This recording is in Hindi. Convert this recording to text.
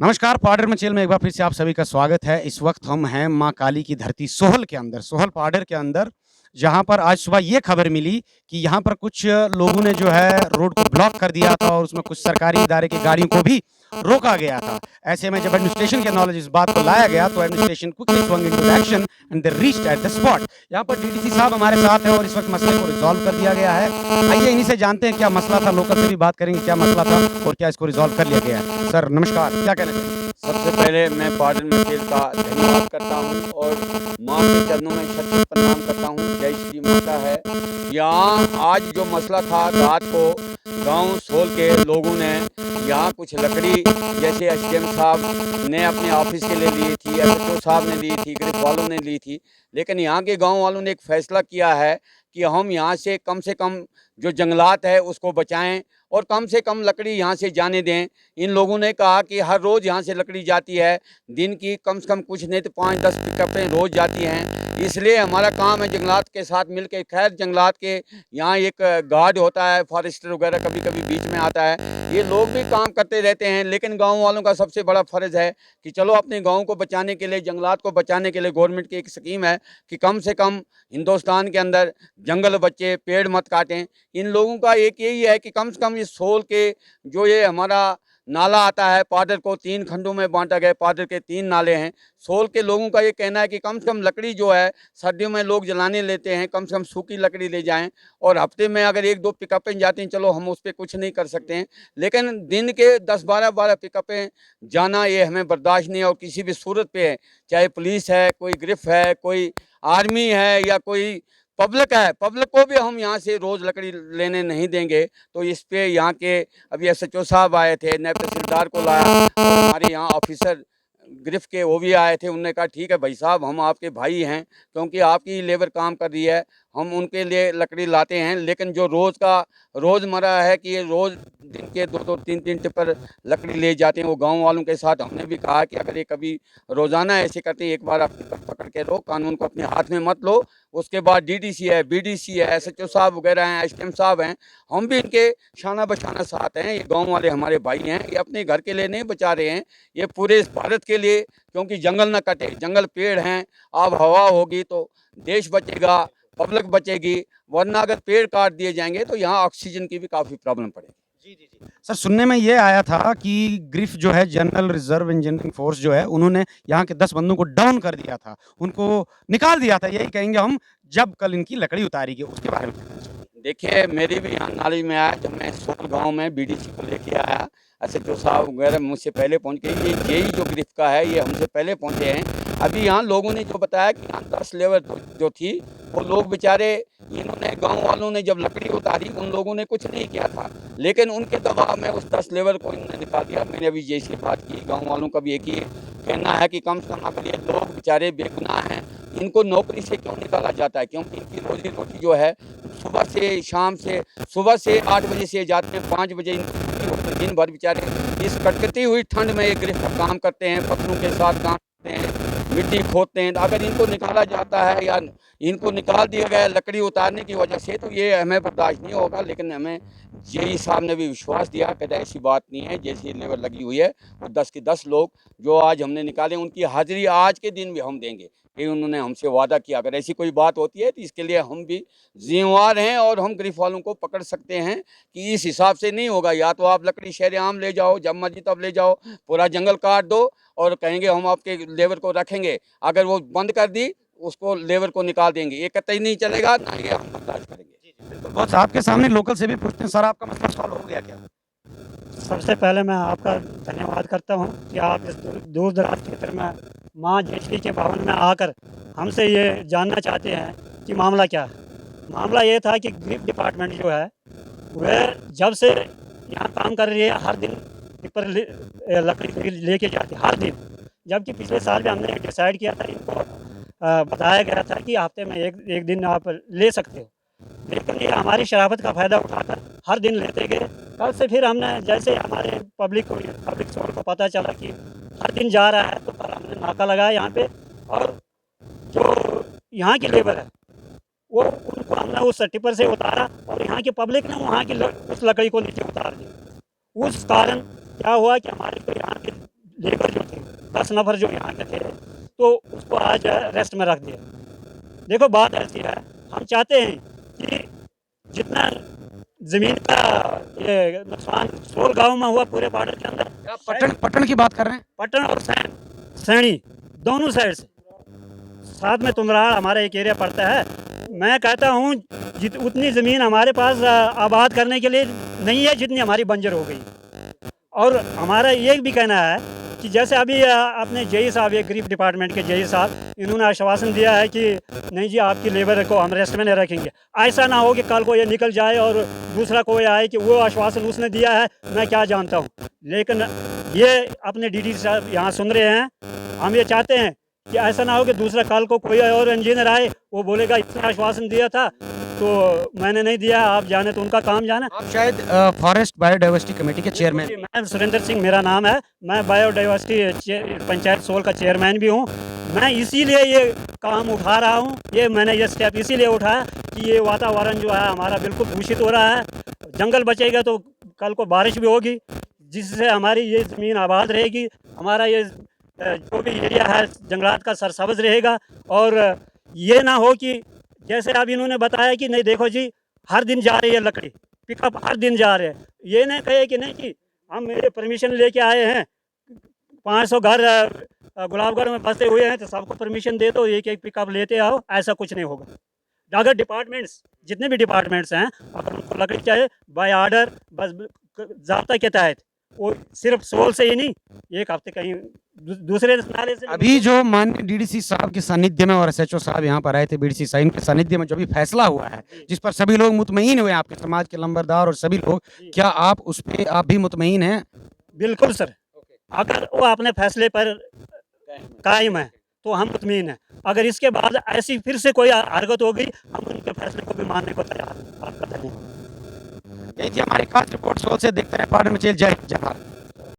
नमस्कार, पाउडर मचेल में एक बार फिर से आप सभी का स्वागत है। इस वक़्त हम हैं माँ काली की धरती सोहल के अंदर, सोहल पाउडर के अंदर, जहाँ पर आज सुबह ये खबर मिली कि यहाँ पर कुछ लोगों ने जो है रोड को ब्लॉक कर दिया था और उसमें कुछ सरकारी इदारे की गाड़ियों को भी रोका गया था। ऐसे में जब एडमिनिस्ट्रेशन के नॉलेज इस बात को लाया गया तो administration quickly swung into the action and they reached at the spot. यहाँ पर डीडीसी साहब हमारे साथ हैं और इस वक़्त मसले को रिज़ॉल्व कर दिया गया है। आइए इन्हीं से जानते हैं क्या मसला था, लोकल से भी बात करेंगे क्या मसला था और क्या इसको रिज़ॉल्व कर लिया गया है। सर नमस्कार, क्या कहना चाहेंगे? सबसे पहले मैं पाउडर मचेल का धन्यवाद करता हूँ और माँ के चरणों में शत प्रणाम करता हूँ। जय श्री माता है। यहाँ आज जो मसला था, रात को गांव सोल के लोगों ने यहाँ कुछ लकड़ी जैसे एसडीएम साहब ने अपने ऑफिस के लिए ली थी, एसएचओ साहब ने ली थी, गरीब वालों ने ली थी, लेकिन यहाँ के गांव वालों ने एक फैसला किया है कि हम यहाँ से कम जो जंगलात है उसको बचाएं और कम से कम लकड़ी यहाँ से जाने दें। इन लोगों ने कहा कि हर रोज़ यहाँ से लकड़ी जाती है, दिन की कम से कम कुछ नहीं तो 5-10 पिकअपें रोज़ जाती हैं। इसलिए हमारा काम है जंगलात के साथ मिलकर, खैर जंगलात के यहाँ एक गार्ड होता है, फॉरेस्टर वगैरह कभी कभी बीच में आता है, ये लोग भी काम करते रहते हैं, लेकिन गाँव वालों का सबसे बड़ा फ़र्ज़ है कि चलो अपने गाँव को बचाने के लिए, जंगलात को बचाने के लिए गवर्नमेंट की एक स्कीम है कि कम से कम हिंदुस्तान के अंदर जंगल बचे, पेड़ मत काटें। इन लोगों का एक यही है कि कम से कम इस सोल के जो ये हमारा नाला आता है, पाउडर को 3 खंडों में बांटा गया, पाउडर के 3 नाले हैं। सोल के लोगों का ये कहना है कि कम से कम लकड़ी जो है सर्दियों में लोग जलाने लेते हैं, कम से कम सूखी लकड़ी ले जाएं और हफ्ते में अगर 1-2 पिकअपें जाती हैं, चलो हम उस पर कुछ नहीं कर सकते हैं, लेकिन दिन के 10-12 पिकअपें जाना ये हमें बर्दाश्त नहीं है। और किसी भी सूरत पे है, चाहे पुलिस है, कोई गिरफ्त है, कोई आर्मी है या कोई पब्लिक है, पब्लिक को भी हम यहाँ से रोज़ लकड़ी लेने नहीं देंगे। तो इस पे यहाँ के अभी एसएचओ साहब आए थे, नायब तहसीलदार को लाया और हमारे यहाँ ऑफिसर गिरफ्त के वो भी आए थे। उन्होंने कहा ठीक है भाई साहब, हम आपके भाई हैं, क्योंकि आपकी लेबर काम कर रही है, हम उनके लिए लकड़ी लाते हैं, लेकिन जो रोज़मर्रा है कि ये रोज़ दिन के 2-2 3-3 टिप्पर लकड़ी ले जाते हैं, वो गांव वालों के साथ हमने भी कहा कि अगर ये कभी रोज़ाना ऐसे करते हैं, एक बार आप पकड़ के लो, कानून को अपने हाथ में मत लो। उसके बाद डीडीसी है, बीडीसी है, एसएचओ साहब वगैरह हैं, एसडीएम साहब हैं, हम भी इनके शाना बशाना साथ हैं। ये गांव वाले हमारे भाई हैं, ये अपने घर के लिए नहीं बचा रहे हैं, ये पूरे इस भारत के लिए, क्योंकि जंगल ना कटे, जंगल पेड़ हैं, आब हवा होगी तो देश बचेगा, पब्लिक बचेगी, वरना अगर पेड़ काट दिए जाएंगे तो यहाँ ऑक्सीजन की भी काफ़ी प्रॉब्लम पड़ेगी। जी, जी, जी। सर सुनने में ये आया था कि ग्रिफ जो है जनरल रिज़र्व इंजीनियरिंग फ़ोर्स जो है उन्होंने यहाँ के 10 बंदों को डाउन कर दिया था, उनको निकाल दिया था, यही कहेंगे हम जब कल इनकी लकड़ी उतारी गई, उसके बारे में क्या कहना चाहिए? देखिए, मेरी भी यहाँ नॉलेज में आया जब मैं सोल गाँव में बीडीसी को लेके आया, एसएचओ साहब वगैरह मुझसे पहले पहुँच गए। ये जेई जो गिरफ्त का है, ये हमसे पहले पहुँचे हैं। अभी यहाँ लोगों ने जो बताया कि यहाँ 10 लेबर जो थी, वो लोग बेचारे, इन्होंने गाँव वालों ने जब लकड़ी उतारी, उन लोगों ने कुछ नहीं किया था, लेकिन उनके दबाव में उस 10 लेबर को इन्होंने निकाल दिया। मैंने अभी जेई से बात की, गाँव वालों का भी एक ही कहना है कि कम से कम अगर ये लोग बेचारे बेगुनाह हैं, इनको नौकरी से क्यों निकाला जाता है? क्योंकि इनकी रोज़ी-रोटी जो है सुबह से शाम से, सुबह से 8 बजे से जाते हैं, 5 बजे दिन भर बेचारे इस कड़कती हुई ठंड में ये गिरफ्त काम करते हैं, पत्थरों के साथ काम करते हैं, मिट्टी खोदते हैं। अगर इनको निकाला जाता है या इनको निकाल दिया गया लकड़ी उतारने की वजह से, तो ये हमें बर्दाश्त नहीं होगा। लेकिन हमें जेई साहब ने भी विश्वास दिया, कहते ऐसी बात नहीं है, जैसी लेबर लगी हुई है, वो 10 के 10 लोग जो आज हमने निकाले, उनकी हाजिरी आज के दिन भी हम देंगे। ये उन्होंने हमसे वादा किया। अगर ऐसी कोई बात होती है तो इसके लिए हम भी ज़िम्मेवार हैं और हम गिरफ्त वालों को पकड़ सकते हैं कि इस हिसाब से नहीं होगा। या तो आप लकड़ी शरेआम ले जाओ, जब मर्जी तब ले जाओ, पूरा जंगल काट दो और कहेंगे हम आपके लेबर को रखेंगे, अगर वो बंद कर दी उसको लेबर को निकाल देंगे, ये कतई नहीं चलेगा, ना ये हम बर्दाश्त करेंगे। जी, जी, बिल्कुल। बस आपके सामने लोकल से भी पूछते हैं, सर आपका मसला सॉल्व हो गया क्या? सबसे पहले मैं आपका धन्यवाद करता हूँ कि आप इस दूर-दराज़ क्षेत्र में माँ जयश्री के भवन में आकर हमसे ये जानना चाहते हैं कि मामला क्या है। मामला ये था कि ग्रिफ डिपार्टमेंट जो है, वह जब से यहाँ काम कर रही है, हर दिन टिप्पर लकड़ी लेके जाती है, हर दिन। जबकि पिछले साल भी हमने डिसाइड किया था, इनको बताया गया था कि हफ्ते में एक दिन आप ले सकते हो, लेकिन ये हमारी शराफत का फ़ायदा उठाकर हर दिन लेते गए। कल से फिर हमने, जैसे हमारे पब्लिक सोल को पता चला कि हर दिन जा रहा है, तो कल हमने नाका लगाया यहाँ पे, और जो यहाँ की लेबर है वो, उनको हमने उस टिप्पर से उतारा और यहाँ की पब्लिक ने वहाँ की उस लकड़ी को नीचे उतार दी। उस कारण क्या हुआ कि हमारे जो यहाँ के लेबर जो थे 10 नफर जो यहाँ के थे, तो उसको आज रेस्ट में रख दिया। देखो बात ऐसी है, हम चाहते हैं कि जितना ज़मीन का ये नुकसान सोल गाँव में हुआ पूरे बॉर्डर के अंदर, आप पट्टन की बात कर रहे हैं? पट्टन और सैनी दोनों साइड से, साथ में तुमराड़ हमारा एक एरिया पड़ता है। मैं कहता हूँ उतनी ज़मीन हमारे पास आबाद करने के लिए नहीं है जितनी हमारी बंजर हो गई। और हमारा ये भी कहना है कि जैसे अभी अपने जेई साहब, ये गरीब डिपार्टमेंट के जेई साहब, इन्होंने आश्वासन दिया है कि नहीं जी आपकी लेबर को हम रेस्ट में नहीं रखेंगे। ऐसा ना हो कि कल को ये निकल जाए और दूसरा कोई आए कि वो आश्वासन उसने दिया है मैं क्या जानता हूँ। लेकिन ये अपने डीडी साहब यहाँ सुन रहे हैं, हम ये चाहते हैं कि ऐसा ना हो कि दूसरा कल को कोई और इंजीनियर आए वो बोलेगा इसने आश्वासन दिया था तो मैंने नहीं दिया, आप जाने तो उनका काम जाना। आप शायद फॉरेस्ट बायोडाइवर्सिटी कमेटी के चेयरमैन। जी, मैं सुरेंद्र सिंह मेरा नाम है, मैं बायोडाइवर्सिटी पंचायत सोल का चेयरमैन भी हूँ। मैं इसीलिए ये काम उठा रहा हूँ, ये मैंने ये स्टेप इसीलिए उठाया कि ये वातावरण जो है हमारा बिल्कुल दूषित हो रहा है। जंगल बचेगा तो कल को बारिश भी होगी, जिससे हमारी ये ज़मीन आबाद रहेगी, हमारा ये जो भी एरिया है जंगलात का सरसब्ज रहेगा। और ये ना हो कि जैसे अब इन्होंने बताया कि नहीं देखो जी हर दिन जा रही है लकड़ी पिकअप, हर दिन जा रहे हैं, ये नहीं कहे कि नहीं कि हम मेरे परमिशन लेके आए हैं, 500 घर गुलाबगढ़ में फंसे हुए हैं तो सबको परमिशन दे दो, एक एक पिकअप लेते आओ, ऐसा कुछ नहीं होगा। अगर डिपार्टमेंट्स जितने भी डिपार्टमेंट्स हैं अगर उनको लकड़ी चाहिए बाय आर्डर बस ज़ाब्ता के तहत, वो सिर्फ सोल से ही नहीं, एक हफ्ते कहीं दूसरे नाले से। अभी जो माननीय डीडीसी साहब के सानिध्य में और एसएचओ साहब यहाँ पर आए थे, बीडीसी साहब के सानिध्य में जो भी फैसला हुआ है जिस पर सभी लोग मुतमईन हुए, आपके समाज के लंबरदार और सभी लोग, क्या आप उस पे आप भी मुतमईन हैं? बिल्कुल सर, अगर वो अपने फैसले पर कायम है तो हम मुतमईन हैं। अगर इसके बाद ऐसी फिर से कोई हरकत हो गई हम उनके फैसले को भी मानने को तैयार हैं। आपका धन्यवाद। यही थी हमारी खास रिपोर्ट सोल से। देखते रहे पार्टन मचेल। जय हिंद, जय भारत।